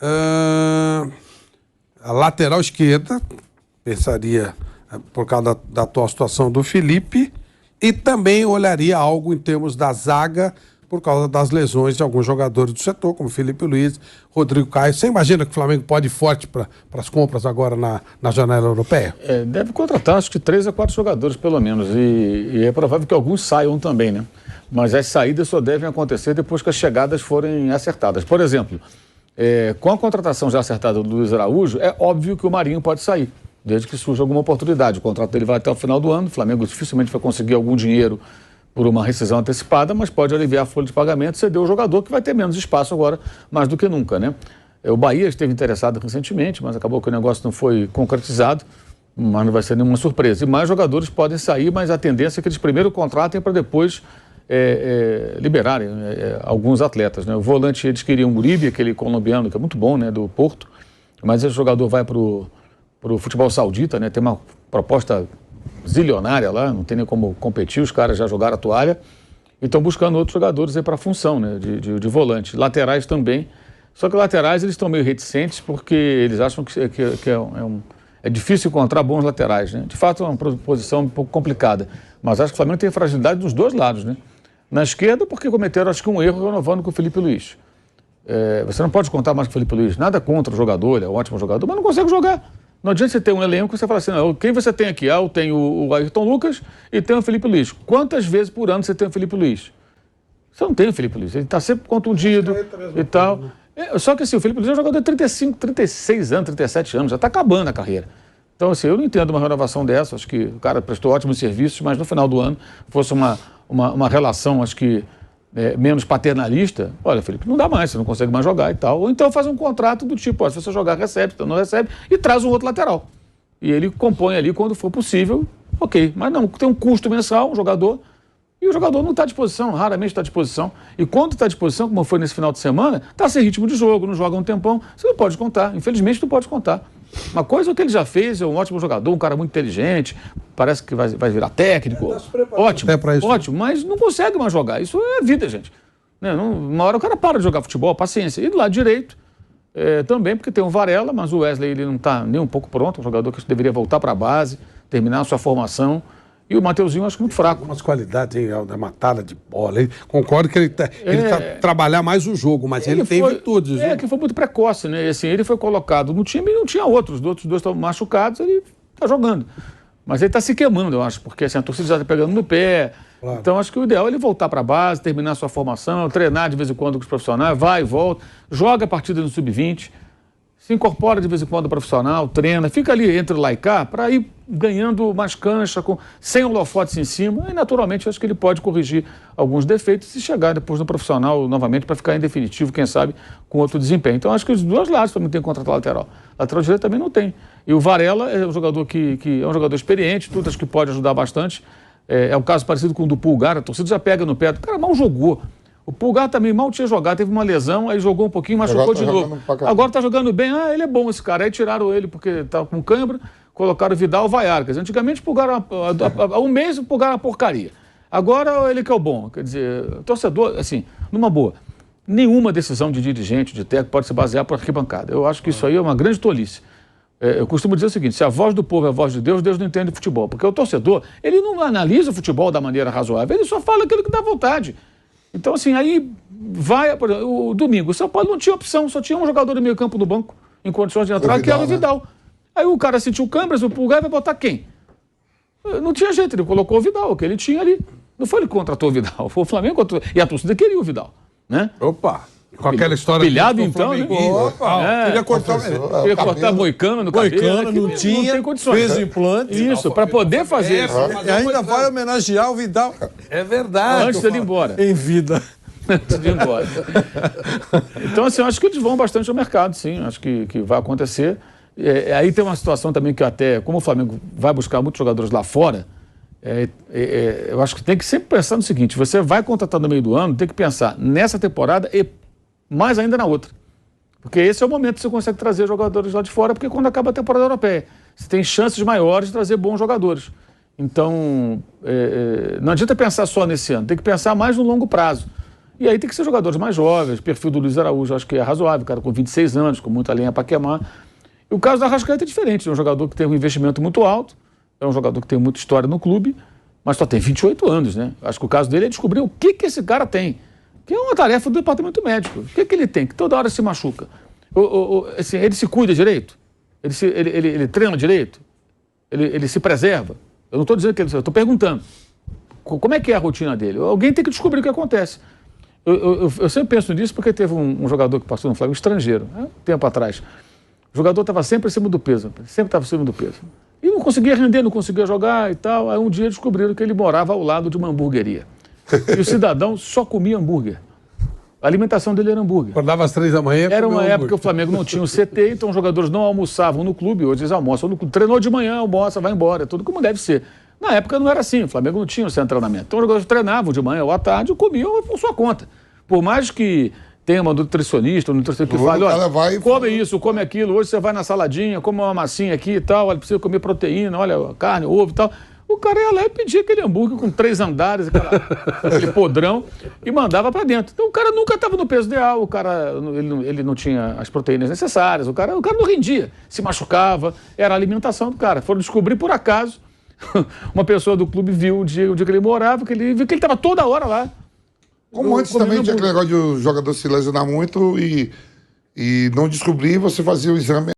A lateral esquerda, pensaria por causa da atual situação do Felipe, e também olharia algo em termos da zaga, por causa das lesões de alguns jogadores do setor, como Felipe Luiz, Rodrigo Caio. Você imagina que o Flamengo pode ir forte para as compras agora na janela europeia? Deve contratar, acho que 3 a 4 jogadores, pelo menos. E é provável que alguns saiam também, né? Mas as saídas só devem acontecer depois que as chegadas forem acertadas. Por exemplo, com a contratação já acertada do Luiz Araújo, é óbvio que o Marinho pode sair, desde que surja alguma oportunidade. O contrato dele vai até o final do ano, o Flamengo dificilmente vai conseguir algum dinheiro por uma rescisão antecipada, mas pode aliviar a folha de pagamento e ceder o jogador, que vai ter menos espaço agora, mais do que nunca, né? O Bahia esteve interessado recentemente, mas acabou que o negócio não foi concretizado, mas não vai ser nenhuma surpresa. E mais jogadores podem sair, mas a tendência é que eles primeiro contratem para depois liberarem alguns atletas, né? O volante, eles queriam o Uribe, aquele colombiano, que é muito bom, né, do Porto, mas esse jogador vai para o futebol saudita, né? Tem uma proposta zilionária lá, não tem nem como competir, os caras já jogaram a toalha e estão buscando outros jogadores aí para a função, né, de volante. Laterais também, só que laterais eles estão meio reticentes porque eles acham que é difícil encontrar bons laterais, né? De fato é uma posição um pouco complicada, mas acho que o Flamengo tem fragilidade dos dois lados, né? Na esquerda porque cometeram acho que um erro renovando com o Felipe Luiz. Você não pode contar mais com o Felipe Luiz, nada contra o jogador, ele é um ótimo jogador, mas não consegue jogar. Não adianta você ter um elenco e você fala assim, não, quem você tem aqui? Eu tenho o Ayrton Lucas e tenho o Felipe Luiz. Quantas vezes por ano você tem o Felipe Luiz? Você não tem o Felipe Luiz, ele está sempre contundido e tal. Só que assim, o Felipe Luiz é um jogador de 35, 36 anos, 37 anos, já está acabando a carreira. Então assim, eu não entendo uma renovação dessa, acho que o cara prestou ótimos serviços, mas no final do ano fosse uma relação, acho que menos paternalista, olha, Felipe, não dá mais, você não consegue mais jogar e tal. Ou então faz um contrato do tipo, se você jogar, recebe, se não recebe, e traz um outro lateral. E ele compõe ali quando for possível, ok. Mas não, tem um custo mensal, um jogador, e o jogador não está à disposição, raramente está à disposição. E quando está à disposição, como foi nesse final de semana, está sem ritmo de jogo, não joga um tempão, você não pode contar, infelizmente não pode contar. Uma coisa é o que ele já fez, é um ótimo jogador, um cara muito inteligente, parece que vai virar técnico, ótimo, ótimo, mas não consegue mais jogar, isso é vida, gente. Né? Uma hora o cara para de jogar futebol, paciência. E do lado direito, também, porque tem o Varela, mas o Wesley ele não está nem um pouco pronto, um jogador que deveria voltar para a base, terminar a sua formação. E o Mateuzinho eu acho muito fraco. Algumas qualidades, hein, da matada de bola. Concordo que ele tá trabalhar mais o jogo, mas ele tem virtudes. Que foi muito precoce, né? E, assim, ele foi colocado no time e não tinha outros. Os outros dois estão machucados, ele está jogando. Mas ele está se queimando, eu acho, porque assim, a torcida já está pegando no pé. Claro. Então acho que o ideal é ele voltar para a base, terminar a sua formação, treinar de vez em quando com os profissionais, vai e volta, joga a partida no sub-20, se incorpora de vez em quando ao profissional, treina, fica ali entre lá e cá para ir ganhando mais cancha, sem holofotes em cima, e naturalmente acho que ele pode corrigir alguns defeitos e chegar depois no profissional novamente para ficar em definitivo, quem sabe, com outro desempenho. Então acho que os dois lados também tem contrato lateral. Lateral direito também não tem. E o Varela é um jogador que é um jogador experiente, tudo acho que pode ajudar bastante. É um caso parecido com o do Pulgar, a torcida já pega no pé, o cara mal jogou. O Pulgar também mal tinha jogado, teve uma lesão, aí jogou um pouquinho, machucou de novo. Agora está jogando bem, ele é bom esse cara. Aí tiraram ele porque estava com cãibra, colocaram o Vidal Vaiarcas. Antigamente, há um mês, o Pulgar era uma porcaria. Agora ele que é o bom. Quer dizer, torcedor, assim, numa boa, nenhuma decisão de dirigente, de técnico pode se basear por arquibancada. Eu acho que isso aí é uma grande tolice. Eu costumo dizer o seguinte, se a voz do povo é a voz de Deus, Deus não entende futebol. Porque o torcedor, ele não analisa o futebol da maneira razoável, ele só fala aquilo que dá vontade. Então, assim, aí vai, por exemplo, o domingo, o São Paulo não tinha opção, só tinha um jogador do meio campo no banco, em condições de entrar, que era o Vidal. Né? Aí o cara sentiu câmeras, o Pulgar vai botar quem? Não tinha jeito, ele colocou o Vidal, o que ele tinha ali. Não foi ele que contratou o Vidal, foi o Flamengo que contratou. E a torcida queria o Vidal, né? Opa! Com aquela história... Pilhado então, né? Opa! Queria cortar moicano no cabelo. Moicano, não tinha, tem condições. Fez o implante. Isso, para poder fazer isso. E ainda vai homenagear o Vidal. É verdade. Antes dele ir embora. Em vida. Antes de ir embora. Então, assim, eu acho que eles vão bastante ao mercado, sim. Acho que vai acontecer. Aí tem uma situação também que até, como o Flamengo vai buscar muitos jogadores lá fora, eu acho que tem que sempre pensar no seguinte, você vai contratar no meio do ano, tem que pensar nessa temporada e mais ainda na outra. Porque esse é o momento que você consegue trazer jogadores lá de fora, porque quando acaba a temporada europeia, você tem chances maiores de trazer bons jogadores. Então, não adianta pensar só nesse ano, tem que pensar mais no longo prazo. E aí tem que ser jogadores mais jovens, o perfil do Luiz Araújo acho que é razoável, cara com 26 anos, com muita lenha para queimar. E o caso da Arrascaeta é diferente, é um jogador que tem um investimento muito alto, é um jogador que tem muita história no clube, mas só tem 28 anos, né? Acho que o caso dele é descobrir o que esse cara tem, que é uma tarefa do departamento médico. O que ele tem, que toda hora se machuca? Assim, ele se cuida direito? Ele treina direito? Ele se preserva? Eu não estou dizendo que ele... Eu estou perguntando. Como é que é a rotina dele? Alguém tem que descobrir o que acontece. Eu sempre penso nisso porque teve um jogador que passou no Flamengo, estrangeiro, um tempo atrás. O jogador estava sempre acima do peso, sempre estava acima do peso. E não conseguia render, não conseguia jogar e tal. Aí um dia descobriram que ele morava ao lado de uma hamburgueria. E o cidadão só comia hambúrguer. A alimentação dele era hambúrguer. Acordava às 3 da manhã. Era uma época que o Flamengo não tinha o CT, então os jogadores não almoçavam no clube. Hoje eles almoçam no clube. Treinou de manhã, almoça, vai embora. Tudo como deve ser. Na época não era assim. O Flamengo não tinha o centro de treinamento. Então os jogadores treinavam de manhã ou à tarde e comiam por sua conta. Por mais que tenha uma nutricionista, um nutricionista que fale, olha, come isso, come aquilo. Hoje você vai na saladinha, come uma massinha aqui e tal. Olha, precisa comer proteína, olha, carne, ovo e tal. O cara ia lá e pedia aquele hambúrguer com 3 andares, aquele podrão, e mandava pra dentro. Então o cara nunca estava no peso ideal, o cara ele não tinha as proteínas necessárias, o cara não rendia, se machucava, era a alimentação do cara. Foram descobrir por acaso, uma pessoa do clube viu o dia que ele morava, que ele viu que ele estava toda hora lá. Como antes também tinha aquele negócio de o jogador se lesionar muito e não descobrir, você fazia o exame